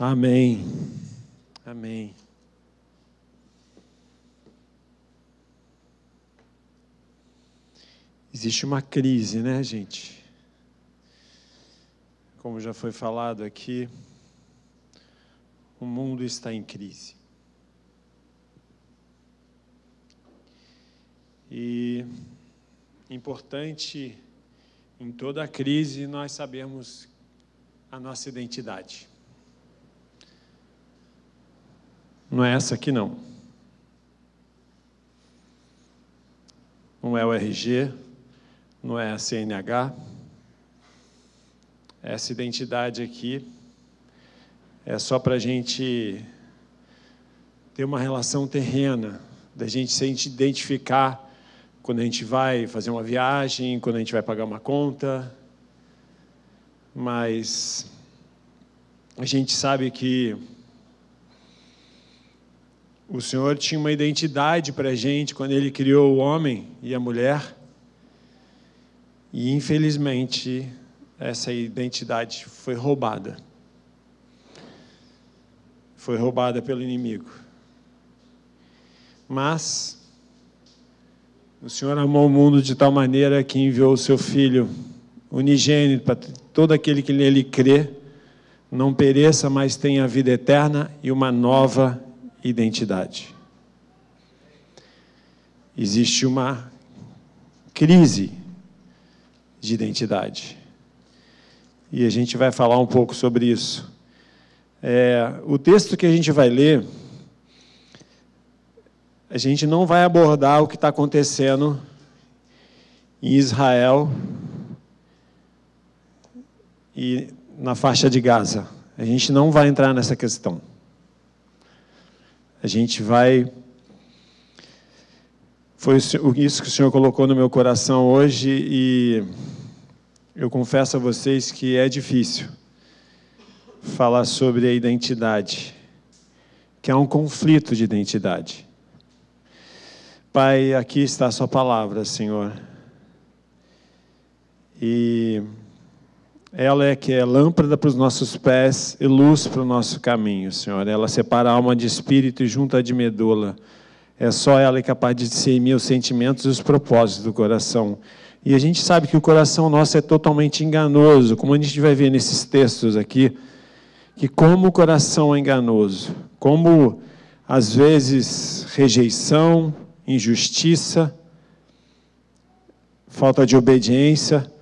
Amém. Amém. Existe uma crise, né, gente? Como já foi falado aqui, o mundo está em crise. E importante em toda a crise nós sabermos a nossa identidade. Não é essa aqui, não. Não é o RG, não é a CNH. Essa identidade aqui é só para a gente ter uma relação terrena, da gente se identificar quando a gente vai fazer uma viagem, quando a gente vai pagar uma conta. Mas a gente sabe que o Senhor tinha uma identidade para a gente quando Ele criou o homem e a mulher. E, infelizmente, essa identidade foi roubada. Foi roubada pelo inimigo. Mas o Senhor amou o mundo de tal maneira que enviou o seu Filho unigênito para todo aquele que nele crê, não pereça, mas tenha vida eterna e uma nova identidade. Existe uma crise de identidade. E a gente vai falar um pouco sobre isso. O texto que a gente vai ler, a gente não vai abordar o que está acontecendo em Israel e na faixa de Gaza. A gente não vai entrar nessa questão. A gente vai... Foi isso que o Senhor colocou no meu coração hoje e eu confesso a vocês que é difícil falar sobre a identidade, que é um conflito de identidade. Pai, aqui está a sua palavra, Senhor. E ela é que é lâmpada para os nossos pés e luz para o nosso caminho, Senhor. Ela separa a alma de espírito e junta de medula. É só ela é capaz de discernir os sentimentos e os propósitos do coração. E a gente sabe que o coração nosso é totalmente enganoso, como a gente vai ver nesses textos aqui, que como o coração é enganoso, como às vezes rejeição, injustiça, falta de obediência,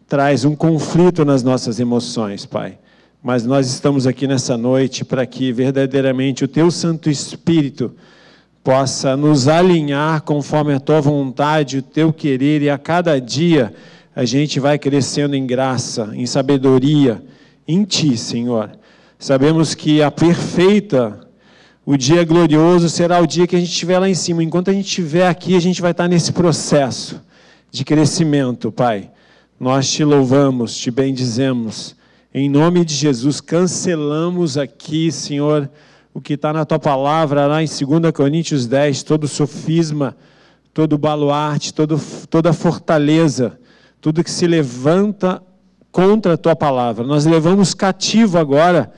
traz um conflito nas nossas emoções, Pai. Mas nós estamos aqui nessa noite para que verdadeiramente o Teu Santo Espírito possa nos alinhar conforme a Tua vontade, o Teu querer, e a cada dia a gente vai crescendo em graça, em sabedoria, em Ti, Senhor. Sabemos que o dia glorioso será o dia que a gente estiver lá em cima. Enquanto a gente estiver aqui, a gente vai estar nesse processo de crescimento, Pai. Nós Te louvamos, Te bendizemos. Em nome de Jesus, cancelamos aqui, Senhor, o que está na Tua palavra, lá em 2 Coríntios 10, todo sofisma, todo baluarte, toda fortaleza, tudo que se levanta contra a Tua palavra. Nós levamos cativo agora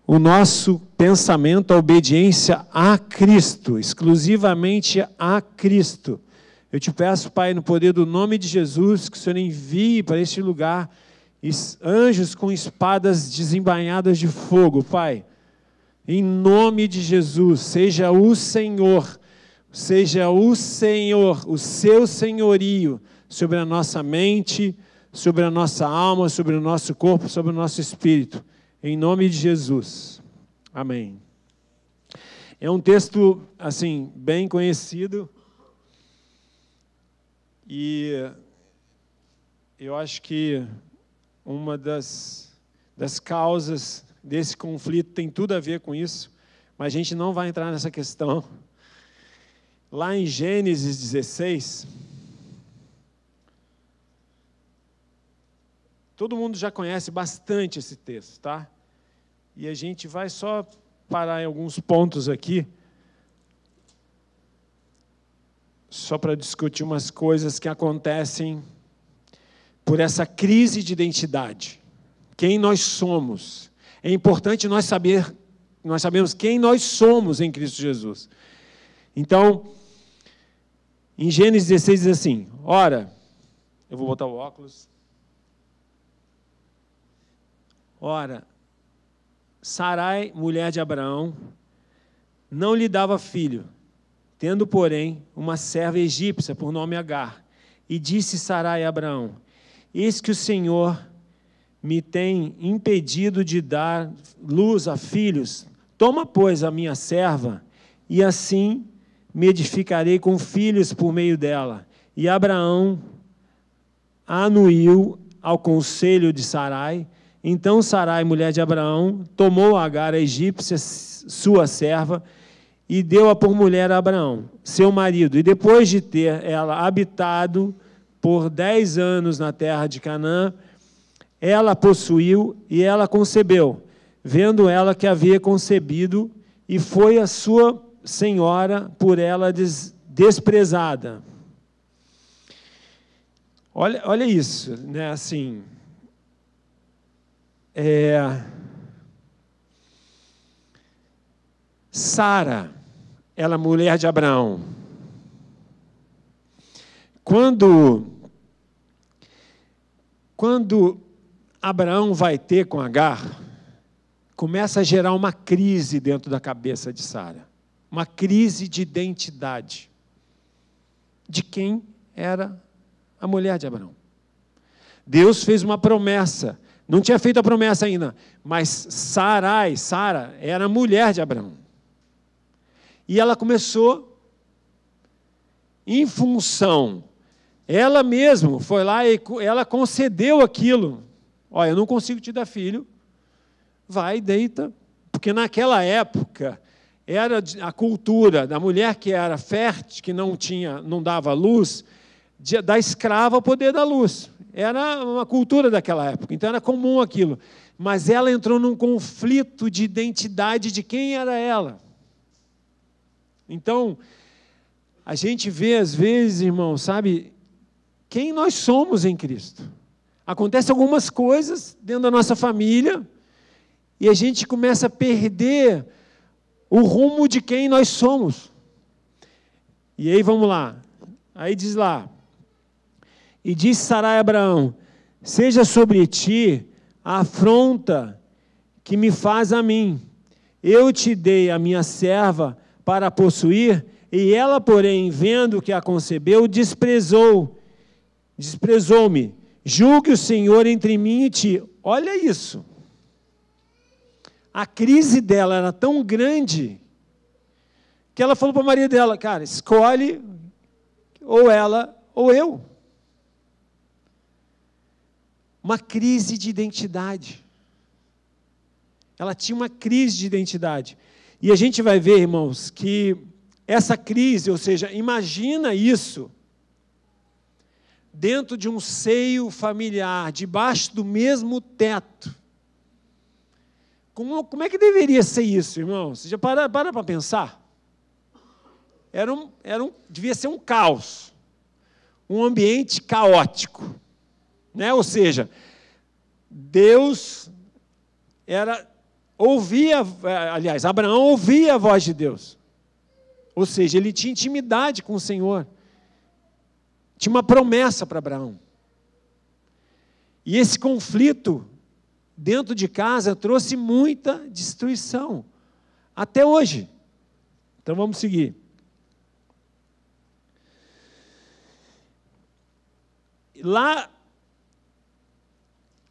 o nosso pensamento, a obediência a Cristo, exclusivamente a Cristo. Eu Te peço, Pai, no poder do nome de Jesus, que o Senhor envie para este lugar anjos com espadas desembainhadas de fogo, Pai. Em nome de Jesus, seja o Senhor, o seu senhorio sobre a nossa mente, sobre a nossa alma, sobre o nosso corpo, sobre o nosso espírito. Em nome de Jesus. Amém. É um texto, assim, bem conhecido. E eu acho que uma das causas desse conflito tem tudo a ver com isso, mas a gente não vai entrar nessa questão. Lá em Gênesis 16, todo mundo já conhece bastante esse texto, tá? E a gente vai só parar em alguns pontos aqui, só para discutir umas coisas que acontecem por essa crise de identidade. Quem nós somos? É importante nós sabemos quem nós somos em Cristo Jesus. Então, em Gênesis 16 diz assim, ora, eu vou botar o óculos. Ora, Sarai, mulher de Abraão, não lhe dava filho, tendo, porém, uma serva egípcia por nome Agar. E disse Sarai a Abraão, eis que o Senhor me tem impedido de dar luz a filhos. Toma, pois, a minha serva, e assim me edificarei com filhos por meio dela. E Abraão anuiu ao conselho de Sarai. Então Sarai, mulher de Abraão, tomou Agar, a egípcia, sua serva, e deu-a por mulher a Abraão, seu marido. E depois de ter ela habitado por 10 anos na terra de Canaã, ela possuiu e ela concebeu, vendo ela que havia concebido, e foi a sua senhora por ela desprezada. Olha isso, né? Assim, Sara, ela mulher de Abraão. Quando Abraão vai ter com Agar, começa a gerar uma crise dentro da cabeça de Sara. Uma crise de identidade. De quem era a mulher de Abraão. Deus fez uma promessa. Não tinha feito a promessa ainda, mas Sara era a mulher de Abraão. E ela começou, em função, ela mesma foi lá e ela concedeu aquilo. Olha, eu não consigo te dar filho, vai, deita. Porque naquela época, era a cultura da mulher que era fértil, que não dava luz, da escrava ao poder da luz. Era uma cultura daquela época, então era comum aquilo. Mas ela entrou num conflito de identidade de quem era ela. Então, a gente vê às vezes, irmão, sabe, quem nós somos em Cristo. Acontecem algumas coisas dentro da nossa família e a gente começa a perder o rumo de quem nós somos. E aí vamos lá. Aí diz lá, e disse Sarai a Abraão, seja sobre ti a afronta que me faz a mim. Eu te dei a minha serva para possuir, e ela, porém, vendo que a concebeu, desprezou-me. Julgue o Senhor entre mim e ti. Olha isso. A crise dela era tão grande que ela falou para o marido dela, cara, escolhe ou ela ou eu. Uma crise de identidade. Ela tinha uma crise de identidade. E a gente vai ver, irmãos, que essa crise, ou seja, imagina isso dentro de um seio familiar, debaixo do mesmo teto. Como é que deveria ser isso, irmãos? Você já para pensar? Devia ser um caos, um ambiente caótico, né? Ou seja, Deus Abraão ouvia a voz de Deus. Ou seja, ele tinha intimidade com o Senhor. Tinha uma promessa para Abraão. E esse conflito dentro de casa trouxe muita destruição. Até hoje. Então vamos seguir. Lá,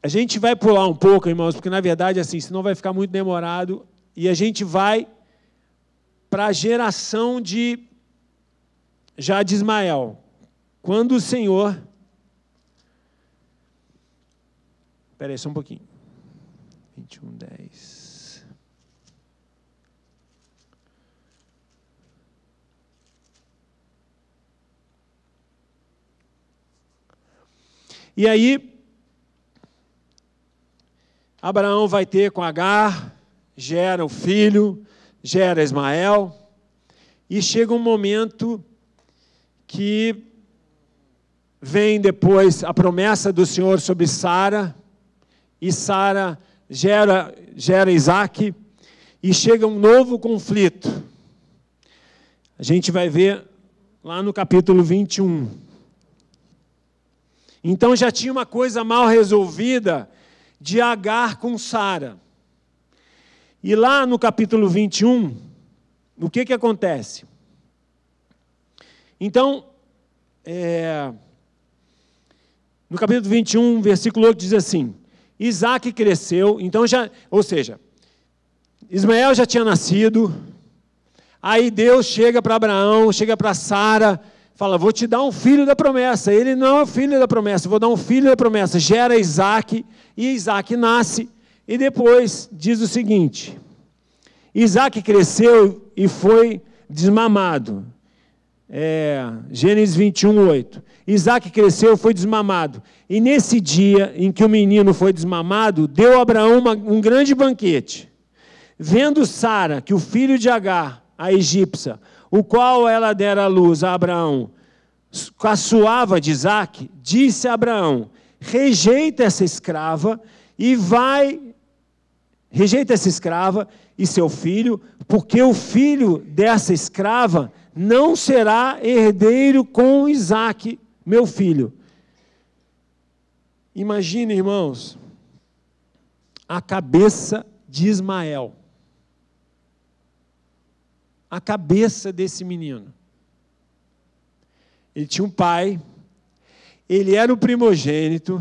a gente vai pular um pouco, irmãos, porque na verdade, assim, senão vai ficar muito demorado, e a gente vai para a geração de Ismael. Quando o Senhor... Espera aí, só um pouquinho. 21:10. E aí, Abraão vai ter com Agar, gera o filho, gera Ismael, e chega um momento que vem depois a promessa do Senhor sobre Sara, e Sara gera Isaac, e chega um novo conflito. A gente vai ver lá no capítulo 21. Então já tinha uma coisa mal resolvida de Agar com Sara. E lá no capítulo 21, o que acontece? Então, no capítulo 21, versículo 8 diz assim: Isaac cresceu, então ou seja, Ismael já tinha nascido, aí Deus chega para Abraão, chega para Sara, fala, vou te dar um filho da promessa. Ele não é o filho da promessa, vou dar um filho da promessa. Gera Isaac, e Isaac nasce, e depois diz o seguinte: Isaac cresceu e foi desmamado. Gênesis 21, 8. Isaac cresceu e foi desmamado. E nesse dia em que o menino foi desmamado, deu a Abraão um grande banquete. Vendo Sara que o filho de Agar, a egípcia, o qual ela dera à luz a Abraão, caçoava de Isaac, disse a Abraão: rejeita essa escrava e seu filho, porque o filho dessa escrava não será herdeiro com Isaac, meu filho. Imagine, irmãos, a cabeça de Ismael. A cabeça desse menino. Ele tinha um pai, ele era o primogênito.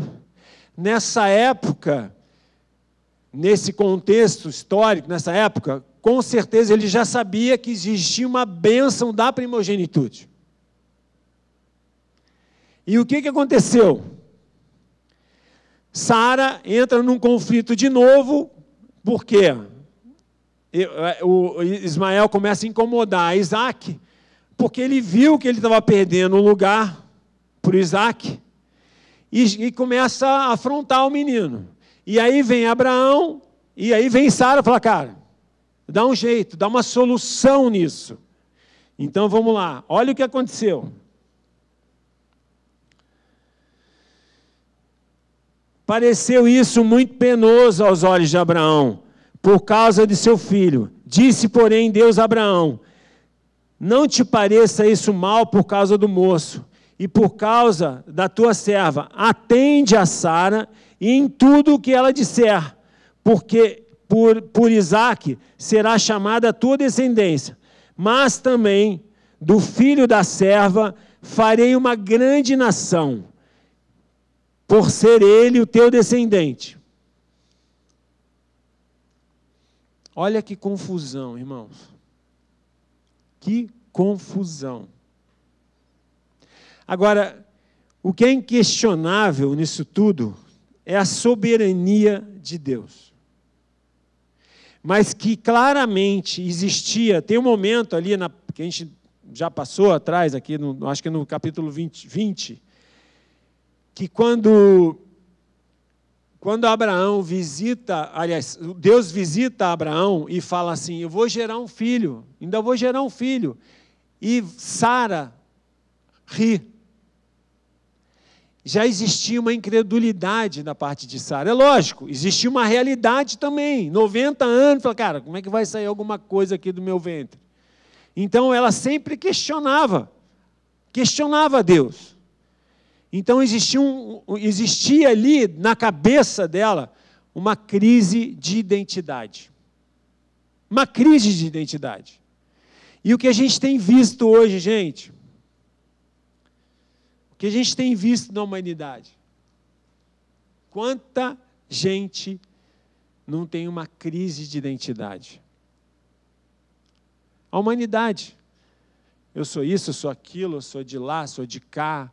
Nessa época, nesse contexto histórico, nessa época, com certeza ele já sabia que existia uma bênção da primogenitude. E o que aconteceu? Sara entra num conflito de novo, por quê? O Ismael começa a incomodar Isaac, porque ele viu que ele estava perdendo um lugar para o Isaac, e começa a afrontar o menino. E aí vem Abraão, e aí vem Sara e fala, cara, dá um jeito, dá uma solução nisso. Então vamos lá, olha o que aconteceu. Pareceu isso muito penoso aos olhos de Abraão, por causa de seu filho. Disse, porém, Deus a Abraão: não te pareça isso mal por causa do moço, e por causa da tua serva. Atende a Sara e em tudo o que ela disser, porque por Isaque será chamada a tua descendência. Mas também do filho da serva farei uma grande nação, por ser ele o teu descendente. Olha que confusão, irmãos. Que confusão. Agora, o que é inquestionável nisso tudo é a soberania de Deus. Mas que claramente existia, tem um momento ali, que a gente já passou atrás, aqui acho que no capítulo 20, que quando Abraão visita, aliás, Deus visita Abraão e fala assim, eu vou gerar um filho, ainda vou gerar um filho. E Sara ri. Já existia uma incredulidade da parte de Sara. É lógico, existia uma realidade também. 90 anos, fala, cara, como é que vai sair alguma coisa aqui do meu ventre? Então ela sempre questionava Deus. Então existia ali na cabeça dela uma crise de identidade. Uma crise de identidade. E o que a gente tem visto hoje, gente? O que a gente tem visto na humanidade? Quanta gente não tem uma crise de identidade? A humanidade. Eu sou isso, eu sou aquilo, eu sou de lá, sou de cá.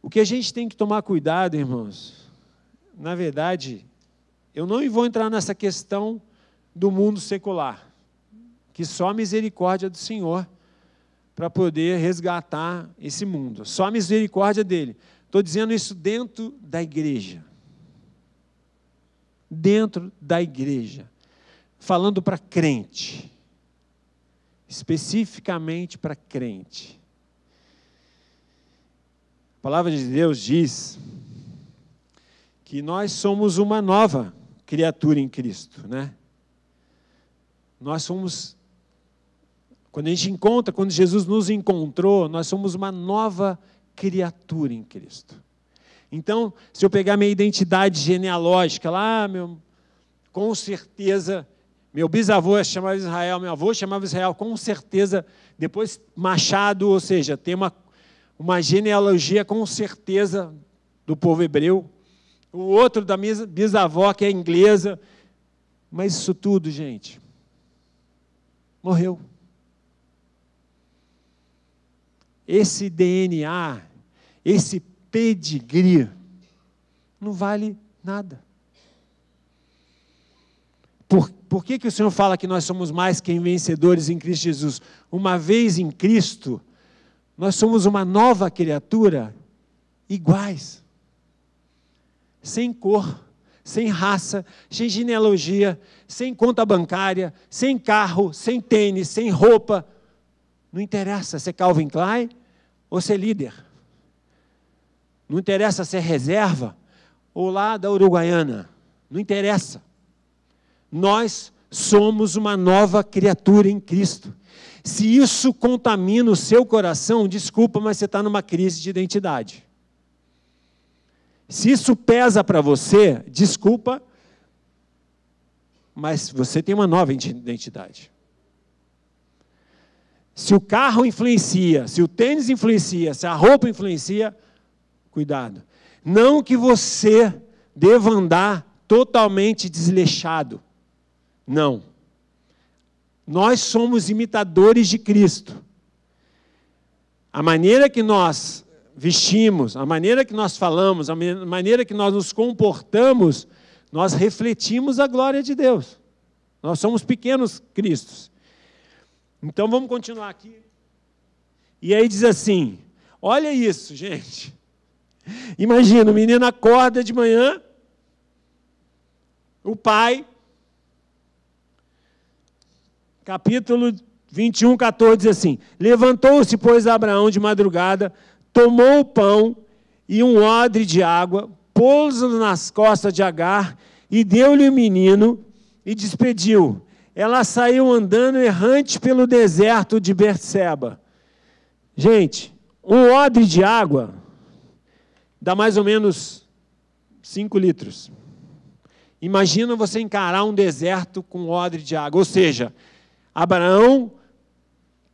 O que a gente tem que tomar cuidado, irmãos, na verdade, eu não vou entrar nessa questão do mundo secular, que só a misericórdia do Senhor para poder resgatar esse mundo, só a misericórdia dele. Estou dizendo isso dentro da igreja. Dentro da igreja. Falando para crente. Especificamente para crente. A palavra de Deus diz que nós somos uma nova criatura em Cristo, né? Nós somos, quando Jesus nos encontrou, nós somos uma nova criatura em Cristo. Então, se eu pegar minha identidade genealógica lá, com certeza, meu bisavô chamava Israel, meu avô chamava Israel, com certeza, depois Machado, ou seja, tem uma genealogia com certeza do povo hebreu, o outro da minha bisavó, que é inglesa, mas isso tudo, gente, morreu. Esse DNA, esse pedigree, não vale nada. Por que o Senhor fala que nós somos mais que vencedores em Cristo Jesus? Uma vez em Cristo, nós somos uma nova criatura, iguais. Sem cor, sem raça, sem genealogia, sem conta bancária, sem carro, sem tênis, sem roupa. Não interessa ser Calvin Klein ou ser líder. Não interessa ser reserva ou lá da Uruguaiana. Não interessa. Nós somos uma nova criatura em Cristo. Se isso contamina o seu coração, desculpa, mas você está numa crise de identidade. Se isso pesa para você, desculpa, mas você tem uma nova identidade. Se o carro influencia, se o tênis influencia, se a roupa influencia, cuidado. Não que você deva andar totalmente desleixado. Não. Nós somos imitadores de Cristo. A maneira que nós vestimos, a maneira que nós falamos, a maneira que nós nos comportamos, nós refletimos a glória de Deus. Nós somos pequenos Cristos. Então vamos continuar aqui. E aí diz assim, olha isso, gente. Imagina, o menino acorda de manhã, o pai, capítulo 21, 14, diz assim, levantou-se, pois, Abraão de madrugada, tomou o pão e um odre de água, pôs-o nas costas de Agar e deu-lhe o menino e despediu. Ela saiu andando errante pelo deserto de Berseba. Gente, um odre de água dá mais ou menos 5 litros. Imagina você encarar um deserto com um odre de água. Ou seja, Abraão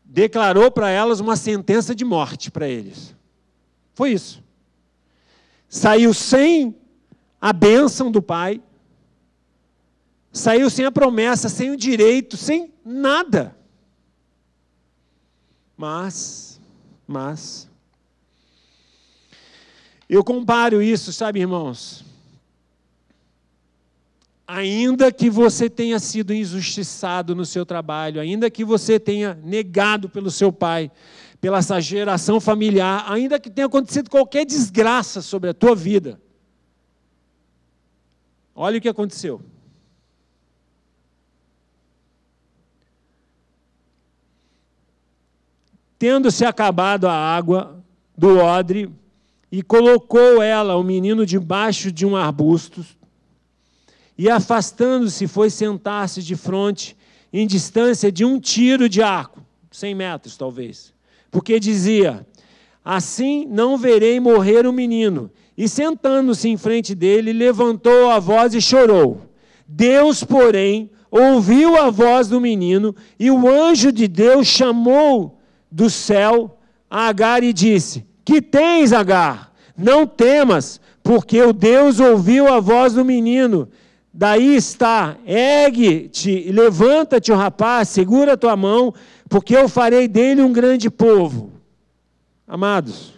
declarou para elas uma sentença de morte para eles. Foi isso. Saiu sem a bênção do pai, saiu sem a promessa, sem o direito, sem nada. Mas, eu comparo isso, sabe, irmãos? Ainda que você tenha sido injustiçado no seu trabalho, ainda que você tenha negado pelo seu pai, pela essa geração familiar, ainda que tenha acontecido qualquer desgraça sobre a tua vida, olha o que aconteceu. Tendo-se acabado a água do odre, e colocou ela, o menino, debaixo de um arbusto, e afastando-se, foi sentar-se de frente, em distância de um tiro de arco, 100 metros talvez, porque dizia, assim não verei morrer o menino. E sentando-se em frente dele, levantou a voz e chorou. Deus, porém, ouviu a voz do menino, e o anjo de Deus chamou do céu a Agar e disse, que tens, Agar? Não temas, porque o Deus ouviu a voz do menino. Daí está, ergue-te, levanta-te, o rapaz, segura a tua mão, porque eu farei dele um grande povo. Amados,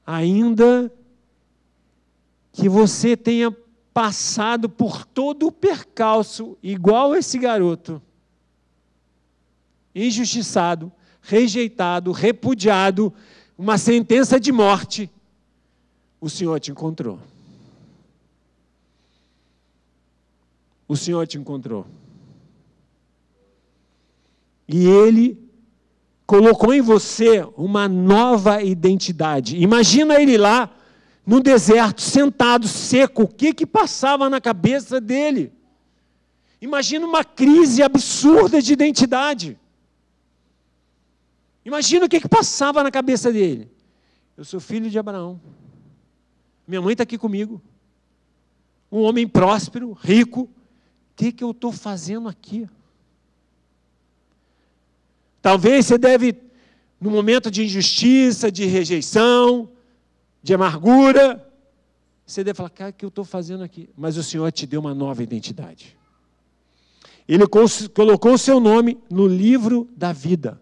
ainda que você tenha passado por todo o percalço, igual esse garoto, injustiçado, rejeitado, repudiado, uma sentença de morte, o Senhor te encontrou. O Senhor te encontrou. E Ele colocou em você uma nova identidade. Imagina Ele lá, no deserto, sentado, seco. O que passava na cabeça dele? Imagina uma crise absurda de identidade. Imagina o que passava na cabeça dele. Eu sou filho de Abraão. Minha mãe está aqui comigo. Um homem próspero, rico. O que eu estou fazendo aqui? Talvez você deve, no momento de injustiça, de rejeição, de amargura, você deve falar, cara, o que eu estou fazendo aqui? Mas o Senhor te deu uma nova identidade. Ele colocou o seu nome no livro da vida.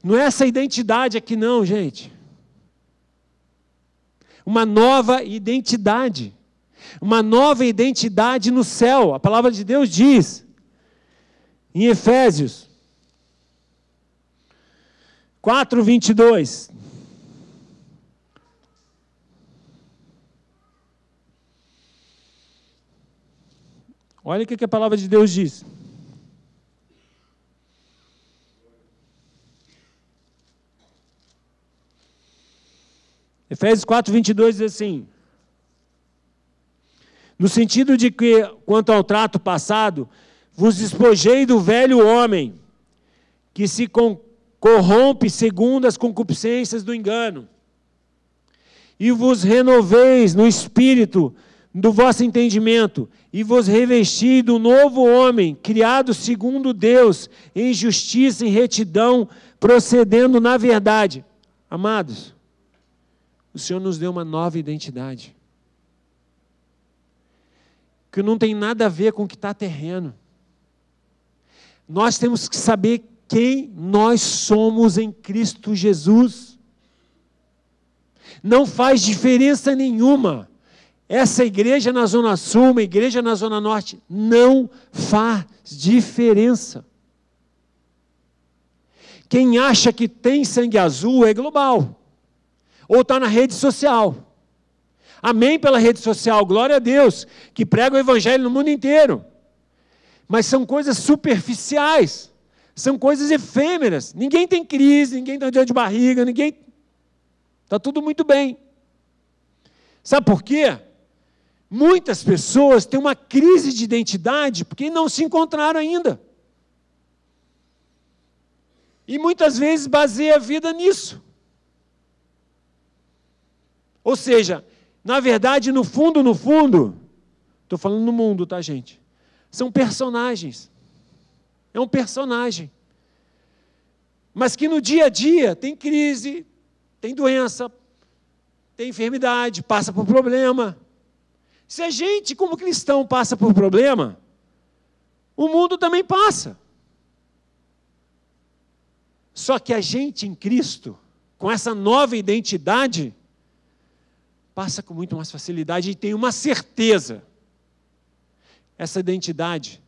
Não é essa identidade aqui não, gente. Uma nova identidade. Uma nova identidade no céu. A palavra de Deus diz, em Efésios 4:22. Olha o que a palavra de Deus diz. Efésios 4:22 diz assim: no sentido de que, quanto ao trato passado, vos despojei do velho homem, que se corrompe segundo as concupiscências do engano, e vos renoveis no espírito do vosso entendimento, e vos revesti do novo homem, criado segundo Deus, em justiça e retidão, procedendo na verdade. Amados, o Senhor nos deu uma nova identidade, que não tem nada a ver com o que está terreno. Nós temos que saber quem nós somos em Cristo Jesus. Não faz diferença nenhuma. Essa igreja na Zona Sul, uma igreja na Zona Norte, não faz diferença. Quem acha que tem sangue azul é global. Ou está na rede social. Amém pela rede social, glória a Deus, que prega o evangelho no mundo inteiro. Mas são coisas superficiais, são coisas efêmeras. Ninguém tem crise, ninguém está dor de barriga, ninguém... Está tudo muito bem. Sabe por quê? Muitas pessoas têm uma crise de identidade porque não se encontraram ainda. E muitas vezes baseia a vida nisso. Ou seja, na verdade, no fundo, estou falando no mundo, tá, gente? São personagens. É um personagem. Mas que no dia a dia tem crise, tem doença, tem enfermidade, passa por problema. Se a gente, como cristão, passa por problema, o mundo também passa. Só que a gente em Cristo, com essa nova identidade, passa com muito mais facilidade e tem uma certeza. Essa identidade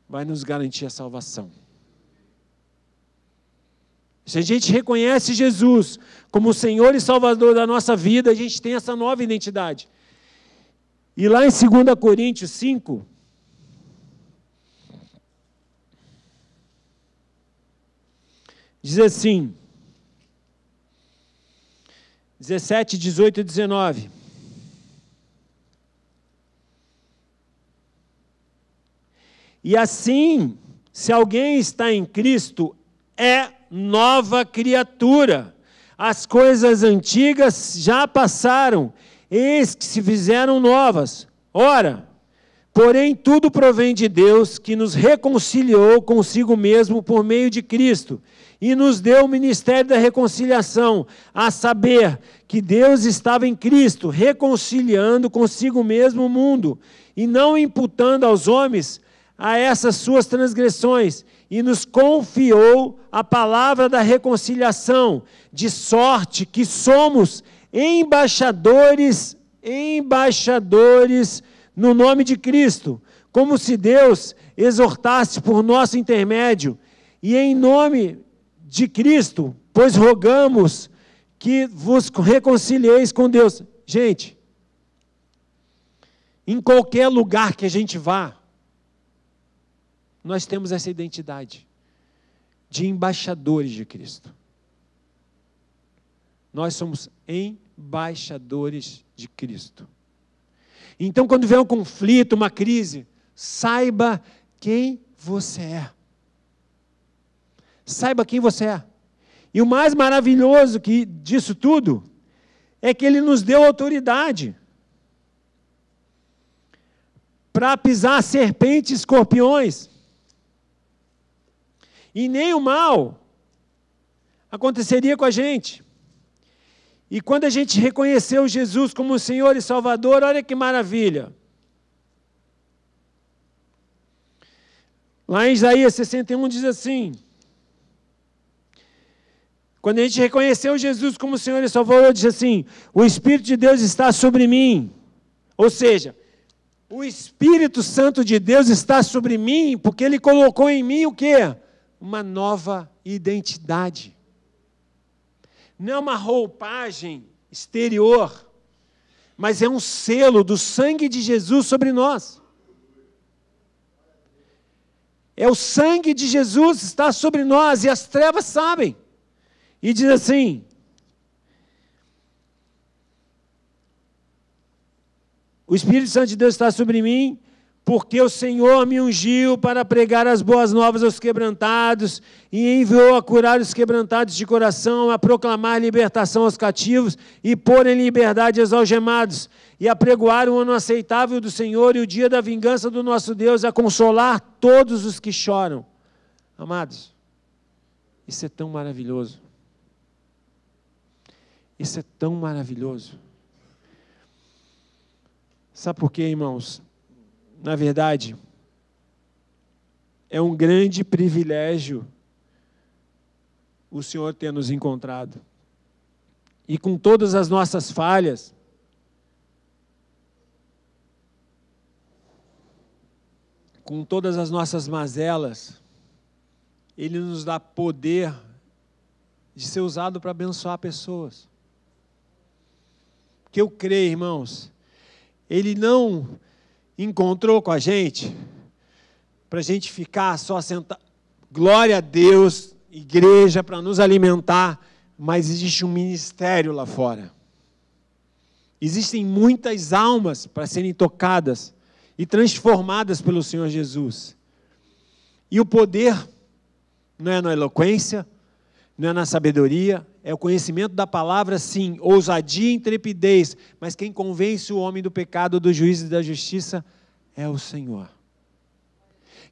vai nos garantir a salvação. Se a gente reconhece Jesus como o Senhor e Salvador da nossa vida, a gente tem essa nova identidade. E lá em 2 Coríntios 5, diz assim, 17, 18 e 19. E assim, se alguém está em Cristo, é nova criatura. As coisas antigas já passaram, eis que se fizeram novas. Ora, porém, tudo provém de Deus, que nos reconciliou consigo mesmo por meio de Cristo, e nos deu o ministério da reconciliação, a saber, que Deus estava em Cristo, reconciliando consigo mesmo o mundo, e não imputando aos homens a essas suas transgressões, e nos confiou a palavra da reconciliação, de sorte que somos embaixadores no nome de Cristo, como se Deus exortasse por nosso intermédio, e em nome de Cristo, pois rogamos que vos reconcilieis com Deus. Gente, em qualquer lugar que a gente vá, nós temos essa identidade de embaixadores de Cristo. Nós somos embaixadores. embaixadores de Cristo. Então, quando vier um conflito, uma crise, saiba quem você é. Saiba quem você é. E o mais maravilhoso disso tudo é que Ele nos deu autoridade para pisar serpentes e escorpiões. E nem o mal aconteceria com a gente. E quando a gente reconheceu Jesus como Senhor e Salvador, olha que maravilha. Lá em Isaías 61 diz assim: quando a gente reconheceu Jesus como Senhor e Salvador, diz assim: o Espírito de Deus está sobre mim. Ou seja, o Espírito Santo de Deus está sobre mim, porque Ele colocou em mim o quê? Uma nova identidade. Não é uma roupagem exterior, mas é um selo do sangue de Jesus sobre nós. É o sangue de Jesus que está sobre nós, e as trevas sabem. E diz assim: o Espírito Santo de Deus está sobre mim, porque o Senhor me ungiu para pregar as boas novas aos quebrantados, e enviou a curar os quebrantados de coração, a proclamar libertação aos cativos, e pôr em liberdade os algemados, e a pregoar o ano aceitável do Senhor, e o dia da vingança do nosso Deus, a consolar todos os que choram. Amados, isso é tão maravilhoso. Isso é tão maravilhoso. Sabe por quê, irmãos? Na verdade, é um grande privilégio o Senhor ter nos encontrado. E com todas as nossas falhas, com todas as nossas mazelas, Ele nos dá poder de ser usado para abençoar pessoas. Porque eu creio, irmãos, Ele não encontrou com a gente para a gente ficar só sentado. Glória a Deus, igreja, para nos alimentar, mas existe um ministério lá fora. Existem muitas almas para serem tocadas e transformadas pelo Senhor Jesus. E o poder não é na eloquência, não é na sabedoria, é o conhecimento da palavra, sim, ousadia e intrepidez, mas quem convence o homem do pecado, do juízo e da justiça é o Senhor.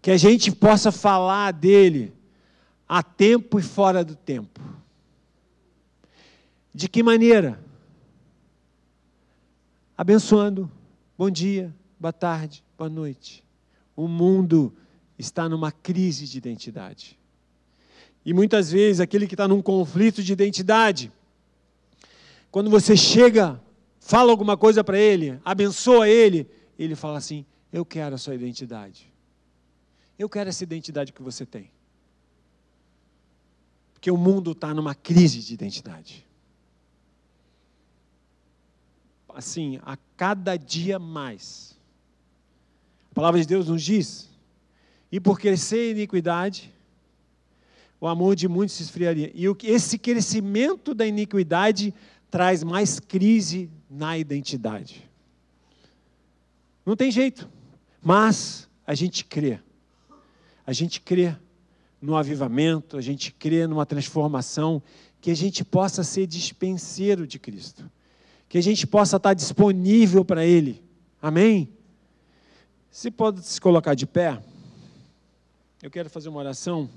Que a gente possa falar dele a tempo e fora do tempo. De que maneira? Abençoando. Bom dia, boa tarde, boa noite. O mundo está numa crise de identidade. E muitas vezes, aquele que está num conflito de identidade, quando você chega, fala alguma coisa para ele, abençoa ele, ele fala assim: eu quero a sua identidade. Eu quero essa identidade que você tem. Porque o mundo está numa crise de identidade. Assim, a cada dia mais. A palavra de Deus nos diz: e por crescer em iniquidade, o amor de muitos se esfriaria. E esse crescimento da iniquidade traz mais crise na identidade. Não tem jeito. Mas a gente crê. A gente crê no avivamento, a gente crê numa transformação, que a gente possa ser dispenseiro de Cristo. Que a gente possa estar disponível para Ele. Amém? Se pode se colocar de pé, eu quero fazer uma oração.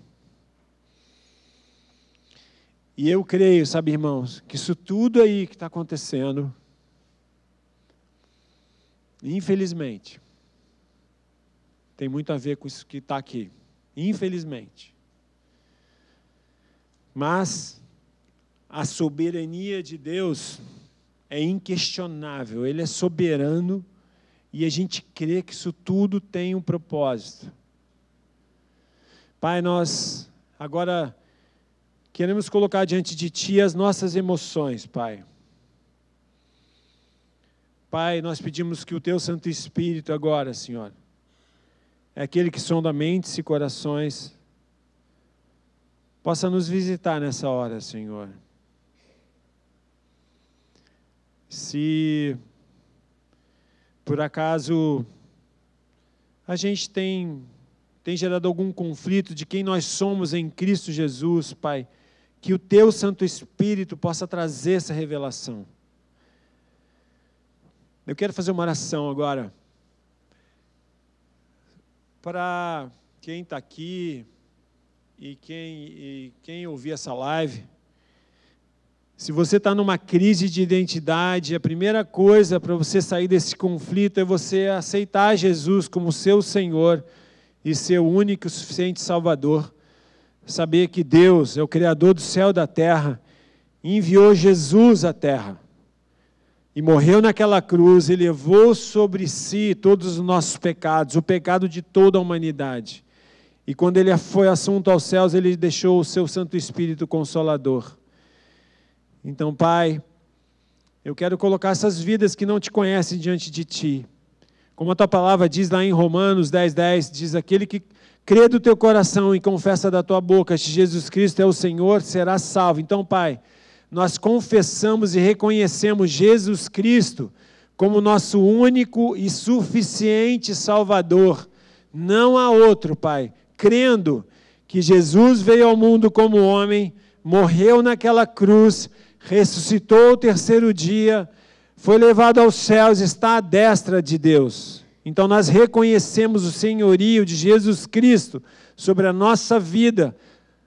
E eu creio, sabe, irmãos, que isso tudo aí que está acontecendo, infelizmente, tem muito a ver com isso que está aqui. Infelizmente. Mas a soberania de Deus é inquestionável. Ele é soberano e a gente crê que isso tudo tem um propósito. Pai, nós agora queremos colocar diante de Ti as nossas emoções, Pai. Pai, nós pedimos que o Teu Santo Espírito agora, Senhor, é aquele que sonda mentes e corações, possa nos visitar nessa hora, Senhor. Se por acaso a gente tem gerado algum conflito de quem nós somos em Cristo Jesus, Pai, que o Teu Santo Espírito possa trazer essa revelação. Eu quero fazer uma oração agora para quem está aqui e quem ouvir essa live. Se você está numa crise de identidade, a primeira coisa para você sair desse conflito é você aceitar Jesus como seu Senhor e seu único e suficiente Salvador. Saber que Deus é o Criador do céu e da terra, enviou Jesus à terra e morreu naquela cruz e levou sobre si todos os nossos pecados, o pecado de toda a humanidade. E quando Ele foi assunto aos céus, Ele deixou o seu Santo Espírito Consolador. Então, Pai, eu quero colocar essas vidas que não Te conhecem diante de Ti. Como a Tua palavra diz lá em Romanos 10:10, diz: aquele que crê do teu coração e confessa da tua boca que Jesus Cristo é o Senhor, será salvo. Então, Pai, nós confessamos e reconhecemos Jesus Cristo como nosso único e suficiente Salvador. Não há outro, Pai. Crendo que Jesus veio ao mundo como homem, morreu naquela cruz, ressuscitou ao terceiro dia, foi levado aos céus, está à destra de Deus. Então nós reconhecemos o senhorio de Jesus Cristo sobre a nossa vida,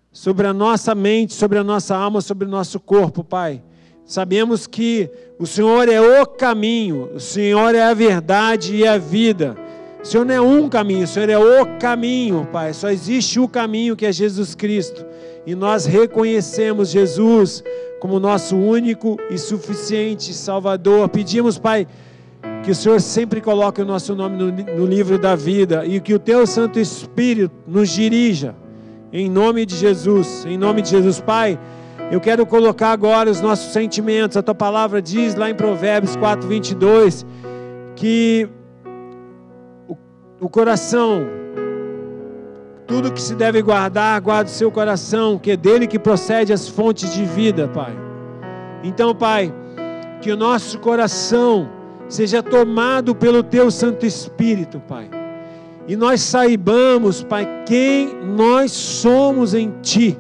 sobre a nossa mente, sobre a nossa alma, sobre o nosso corpo, Pai. Sabemos que o Senhor é o caminho, o Senhor é a verdade e a vida. O Senhor não é um caminho, o Senhor é o caminho, Pai. Só existe o caminho que é Jesus Cristo. E nós reconhecemos Jesus como nosso único e suficiente Salvador. Pedimos, Pai, que o Senhor sempre coloque o nosso nome no livro da vida e que o Teu Santo Espírito nos dirija, em nome de Jesus. Em nome de Jesus, Pai, eu quero colocar agora os nossos sentimentos. A Tua palavra diz lá em Provérbios 4:22 que o coração, tudo que se deve guardar, guarda o seu coração, que é dele que procede as fontes de vida, Pai. Então, Pai, que o nosso coração seja tomado pelo Teu Santo Espírito, Pai. E nós saibamos, Pai, quem nós somos em Ti.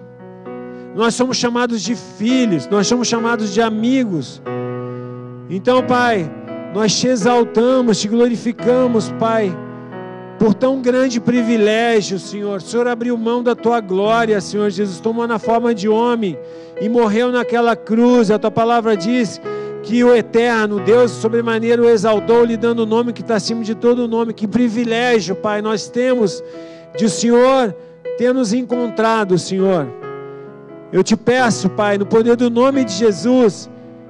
Nós somos chamados de filhos, nós somos chamados de amigos. Então, Pai, nós Te exaltamos, Te glorificamos, Pai, por tão grande privilégio, Senhor. O Senhor abriu mão da Tua glória, Senhor Jesus, tomou na forma de homem e morreu naquela cruz. A Tua palavra diz que o eterno Deus sobremaneira o exaltou, lhe dando o nome que está acima de todo nome. Que privilégio, Pai, nós temos de o Senhor ter nos encontrado, Senhor. Eu Te peço, Pai, no poder do nome de Jesus,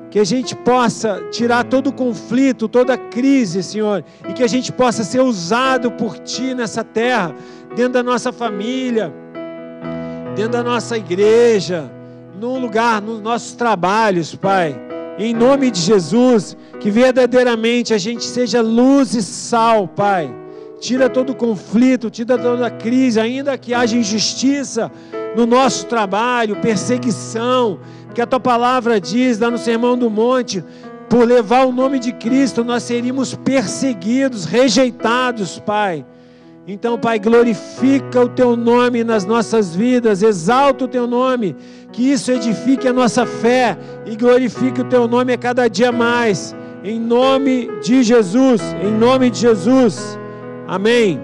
que a gente possa tirar todo o conflito, toda a crise, Senhor, e que a gente possa ser usado por Ti nessa terra, dentro da nossa família, dentro da nossa igreja, num lugar, nos nossos trabalhos, Pai. Em nome de Jesus, que verdadeiramente a gente seja luz e sal, Pai. Tira todo o conflito, tira toda a crise, ainda que haja injustiça no nosso trabalho, perseguição, porque a Tua palavra diz lá no Sermão do Monte, por levar o nome de Cristo, nós seríamos perseguidos, rejeitados, Pai. Então, Pai, glorifica o Teu nome nas nossas vidas, exalta o Teu nome, que isso edifique a nossa fé e glorifique o Teu nome a cada dia mais, em nome de Jesus, em nome de Jesus, amém.